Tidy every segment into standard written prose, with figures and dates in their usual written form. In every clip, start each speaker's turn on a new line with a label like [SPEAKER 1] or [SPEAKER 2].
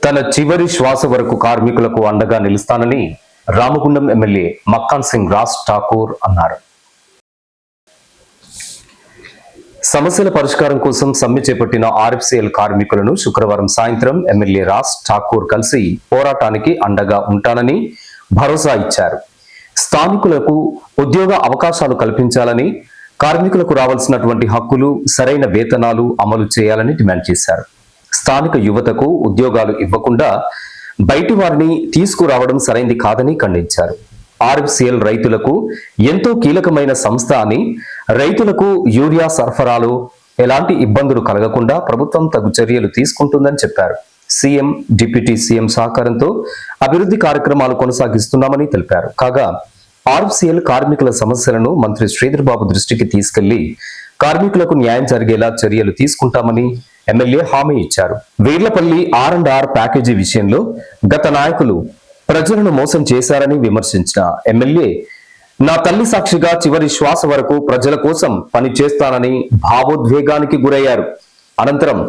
[SPEAKER 1] తన చివరి శ్వాస వరకు కార్మికులకు అండగా నిలుస్తానని రామగుండం ఎమ్మెల్యే మక్కాన్ సింగ్ రాజ్ ఠాకూర్ అన్నారు. సమస్యల పరిష్కారం కోసం సమ్మె చేపట్టిన ఆర్ఎఫ్సిఎల్ కార్మికులను శుక్రవారం సాయంత్రం ఎమ్మెల్యే రాజ్ ఠాకూర్ కలిసి పోరాటానికి అండగా ఉంటానని భరోసా ఇచ్చారు. స్థానికులకు ఉద్యోగ అవకాశాలు కల్పించాలని, కార్మికులకు రావాల్సినటువంటి హక్కులు, సరైన వేతనాలు అమలు చేయాలని డిమాండ్ చేశారు. స్థానిక యువతకు ఉద్యోగాలు ఇవ్వకుండా బయటి వారిని తీసుకురావడం సరైంది కాదని ఖండించారు. ఆర్ఎఫ్సిఎల్ రైతులకు ఎంతో కీలకమైన సంస్థ అని, రైతులకు యూరియా సరఫరాలో ఎలాంటి ఇబ్బందులు కలగకుండా ప్రభుత్వం తగు చర్యలు తీసుకుంటుందని చెప్పారు. సీఎం, డిప్యూటీ సీఎం సహకారంతో అభివృద్ధి కార్యక్రమాలు కొనసాగిస్తున్నామని తెలిపారు. కాగా ఆర్ఎఫ్సిఎల్ కార్మికుల సమస్యలను మంత్రి శ్రీధర్ బాబు దృష్టికి తీసుకెళ్లి కార్మికులకు న్యాయం జరిగేలా చర్యలు తీసుకుంటామని ఎమ్మెల్యే హామీ ఇచ్చారు. వీర్లపల్లి R&R ప్యాకేజీ విషయంలో గత నాయకులు ప్రజలను మోసం చేశారని విమర్శించిన ఎమ్మెల్యే, నా తల్లి సాక్షిగా చివరి శ్వాస వరకు ప్రజల కోసం పని చేస్తానని భావోద్వేగానికి గురయ్యారు. అనంతరం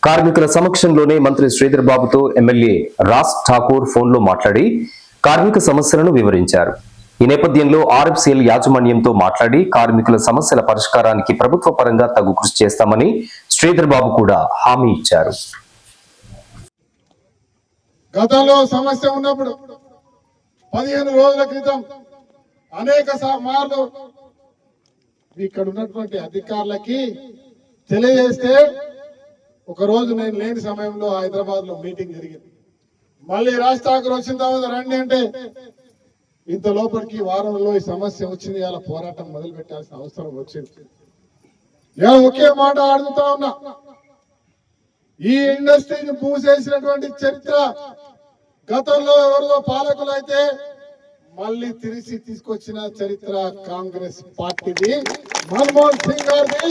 [SPEAKER 1] కార్మికుల సమక్షంలోనే మంత్రి శ్రీధర్ బాబుతో ఎమ్మెల్యే రాజ్ ఠాకూర్ ఫోన్లో మాట్లాడి కార్మిక సమస్యలను వివరించారు. ఈ నేపథ్యంలో ఆర్ఎఫ్సిఎల్ యాజమాన్యంతో మాట్లాడి కార్మికుల సమస్యల పరిష్కారానికి ప్రభుత్వ పరంగా తగు కృషి చేస్తామని శ్రీధర్ బాబు కూడా హామీ ఇచ్చారు.
[SPEAKER 2] గతంలో సమస్య ఉన్నప్పుడు 15 రోజుల క్రితం అనేక మార్లు ఇక్కడ ఉన్నటువంటి అధికారులకి తెలియజేస్తే, ఒక రోజు నేను లేని సమయంలో హైదరాబాద్ లో మీటింగ్ జరిగింది. మళ్ళీ రాజ్ ఠాకూర్ వచ్చిన తర్వాత రండి అంటే ఇంత లోపలికి వారంలో ఈ సమస్య వచ్చింది. ఇలా పోరాటం మొదలు పెట్టాల్సిన అవసరం వచ్చింది. ఒకే మాట అడుగుతా ఉన్నా, ఈ ఇండస్ట్రీని మూసేసినటువంటి చరిత్ర గతంలో ఎవరిదో పాలకులు అయితే మళ్ళీ తిరిగి తీసుకొచ్చిన చరిత్ర కాంగ్రెస్ పార్టీది, మన్మోహన్ సింగ్ గారిది,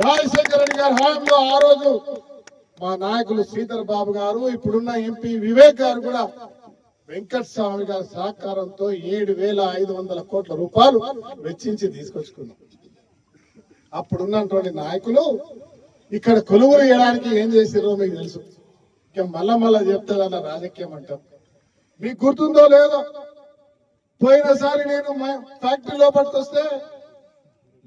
[SPEAKER 2] రాజశేఖర రెడ్డి గారి హయాంలో ఆ రోజు మా నాయకులు శ్రీధర్ బాబు గారు, ఇప్పుడున్న ఎంపీ వివేక్ గారు కూడా వెంకట స్వామి గారి సహకారంతో 7,500 కోట్ల రూపాయలు వెచ్చించి తీసుకొచ్చుకున్నాం. అప్పుడున్నటువంటి నాయకులు ఇక్కడ కొలువులు చేయడానికి ఏం చేసిరో మీకు తెలుసు. ఇక మళ్ళా చెప్తారన్న రాజకీయం అంటారు. మీకు గుర్తుందో లేదో, పోయినసారి నేను ఫ్యాక్టరీ లోపలికి వస్తే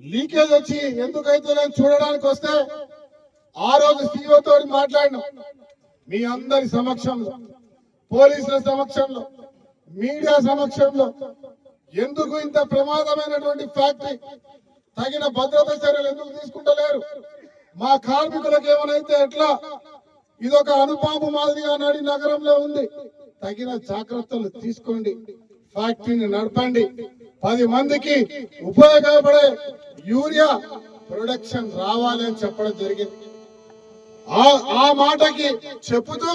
[SPEAKER 2] లీకేజ్ వచ్చి ఎందుకైతే నేను చూడడానికి వస్తే ఆ రోజు CEO తోటి మాట్లాడినాం. మీ అందరి సమక్షంలో, పోలీసుల సమక్షంలో, మీడియా సమక్షంలో, ఎందుకు ఇంత ప్రమాదమైనటువంటి ఫ్యాక్టరీ తగిన భద్రతా చర్యలు ఎందుకు తీసుకుంటలేరు, మా కార్మికులకు ఏమైతే ఎట్లా, ఇదొక అనుపాము మాదిరిగా నడి నగరంలో ఉంది, తగిన జాగ్రత్తలు తీసుకోండి, ఫ్యాక్టరీని నడపండి, 10 మందికి ఉపయోగపడే యూరియా ప్రొడక్షన్ రావాలి అని చెప్పడం జరిగింది. ఆ మాటకి చెప్పుతూ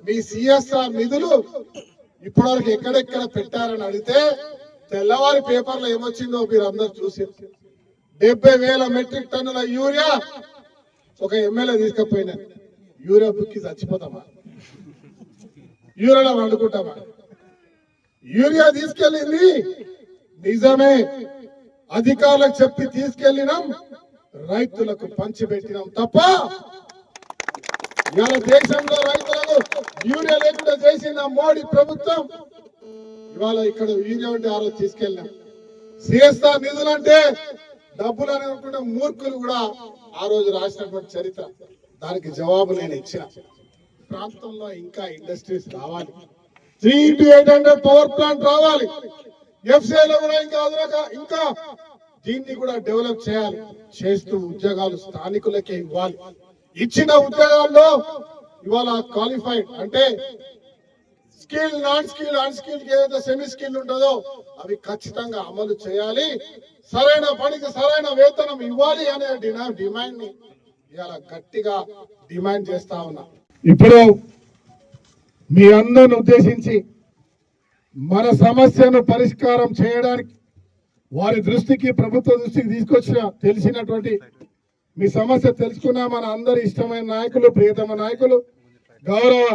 [SPEAKER 2] మీ CSR నిధులు ఇప్పటివరకు ఎక్కడెక్కడ పెట్టారని అడిగితే తెల్లవారి పేపర్లో ఏమొచ్చిందో మీరు అందరు చూసి, 70,000 మెట్రిక్ టన్నుల యూరియా ఒక ఎమ్మెల్యే తీసుకుపోయినా. యూరియా బుక్కి చచ్చిపోతామా? యూరియాలో వండుకుంటామా? యూరియా తీసుకెళ్ళింది నిజమే, అధికారులకు చెప్పి తీసుకెళ్ళినాం, రైతులకు పంచిపెట్టినాం తప్ప ఇవాళ దేశంలో రైతులకు యూరియా లేకుండా చేసిన మోడీ ప్రభుత్వం ఇవాళ ఇక్కడ యూరియా ఉంటే ఆ రోజు తీసుకెళ్ళినాం. CSR నిధులంటే డబ్బులు అనుకుంటే మూర్ఖులు కూడా ఆ రోజు రాసినటువంటి చరిత్ర, దానికి జవాబు నేను ఇచ్చిన. ప్రాంతంలో ఇంకా ఇండస్ట్రీస్ రావాలి, 3x800 పవర్ ప్లాంట్ రావాలి, FCIలో కూడా ఇంకా దీన్ని కూడా డెవలప్ చేయాలి, చేస్తూ ఉద్యోగాలు స్థానికులకే ఇవ్వాలి. ఇచ్చిన ఉద్యోగాల్లో ఇవాళ క్వాలిఫైడ్ అంటే స్కిల్, నాన్ స్కిల్, అన్స్కిల్, ఏదైతే సెమీ స్కిల్ ఉంటుందో అవి ఖచ్చితంగా అమలు చేయాలి, సరైన పనికి సరైన వేతనం ఇవ్వాలి అనే డిమాండ్ ని ఇవాళ గట్టిగా డిమాండ్ చేస్తా ఉన్నా. ఇప్పుడు మీ అందరిని ఉద్దేశించి మన సమస్యను పరిష్కారం చేయడానికి వారి దృష్టికి, ప్రభుత్వ దృష్టికి తీసుకొచ్చిన తెలిసినటువంటి మీ సమస్య తెలుసుకున్న మన అందరి ఇష్టమైన నాయకులు, ప్రియతమ నాయకులు, గౌరవ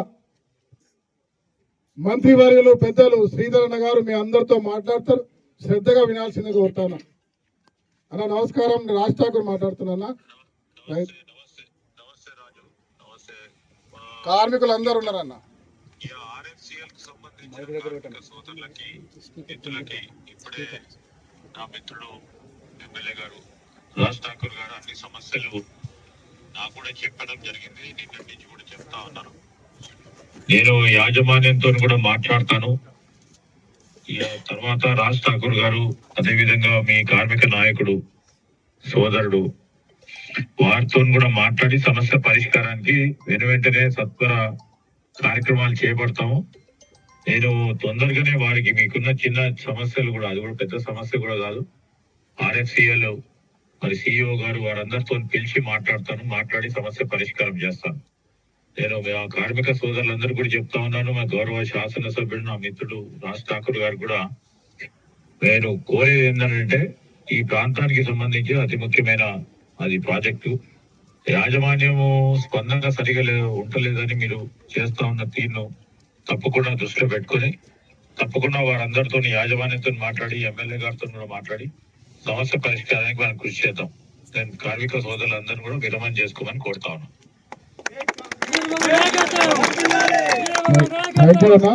[SPEAKER 2] మంత్రివర్యులు పెద్దలు శ్రీధర్ అన్న గారు మీ అందరితో మాట్లాడతారు. శ్రద్ధగా వినాల్సిందిగా కోరుతాను. అన్న నమస్కారం, రాజ్ ఠాకూర్ మాట్లాడుతున్నా. కార్మికులు అందరూ ఉన్నారన్న.
[SPEAKER 3] కార్మిక సోదరులకి మిత్రులకి ఇప్పుడే నా మిత్రుడు ఎమ్మెల్యే గారు రాజ్ ఠాకూర్ గారు అన్ని సమస్యలు నాకు కూడా చెప్పడం జరిగింది. నిన్నటి నుంచి కూడా చెప్తా ఉన్నారు. నేను యాజమాన్యంతో కూడా మాట్లాడతాను. తర్వాత రాజ్ ఠాకూర్ గారు అదేవిధంగా మీ కార్మిక నాయకుడు సోదరుడు వారితో కూడా మాట్లాడి సమస్య పరిష్కారానికి వెంటనే సత్వర కార్యక్రమాలు చేపడతాము. నేను తొందరగానే వారికి మీకున్న చిన్న సమస్యలు కూడా, అది కూడా పెద్ద సమస్య కూడా కాదు, RFCL మరి CEO గారు వారందరితో పిలిచి మాట్లాడి సమస్య పరిష్కారం చేస్తాను. నేను మా కార్మిక సోదరులందరూ కూడా చెప్తా ఉన్నాను. మా గౌరవ శాసనసభ్యుడు నా మిత్రుడు రాజ్ ఠాకూర్ గారు కూడా నేను కోరేది ఏంటంటే ఈ ప్రాంతానికి సంబంధించి అతి ముఖ్యమైన అది ప్రాజెక్టు యాజమాన్యము స్పందన సరిగా ఉండలేదని మీరు చేస్తా ఉన్న తీరును తప్పకుండా దృష్టిలో పెట్టుకొని తప్పకుండా వారందరితో యాజమాన్యంతో మాట్లాడి ఎమ్మెల్యే గారితో కూడా మాట్లాడి సమస్య పరిష్కారానికి మనం కృషి చేద్దాం. నేను కార్మిక సోదరులందరూ కూడా విరమణ చేసుకోమని కోరుతా ఉన్నాను.
[SPEAKER 2] థ్యాంక్ యూ అన్న.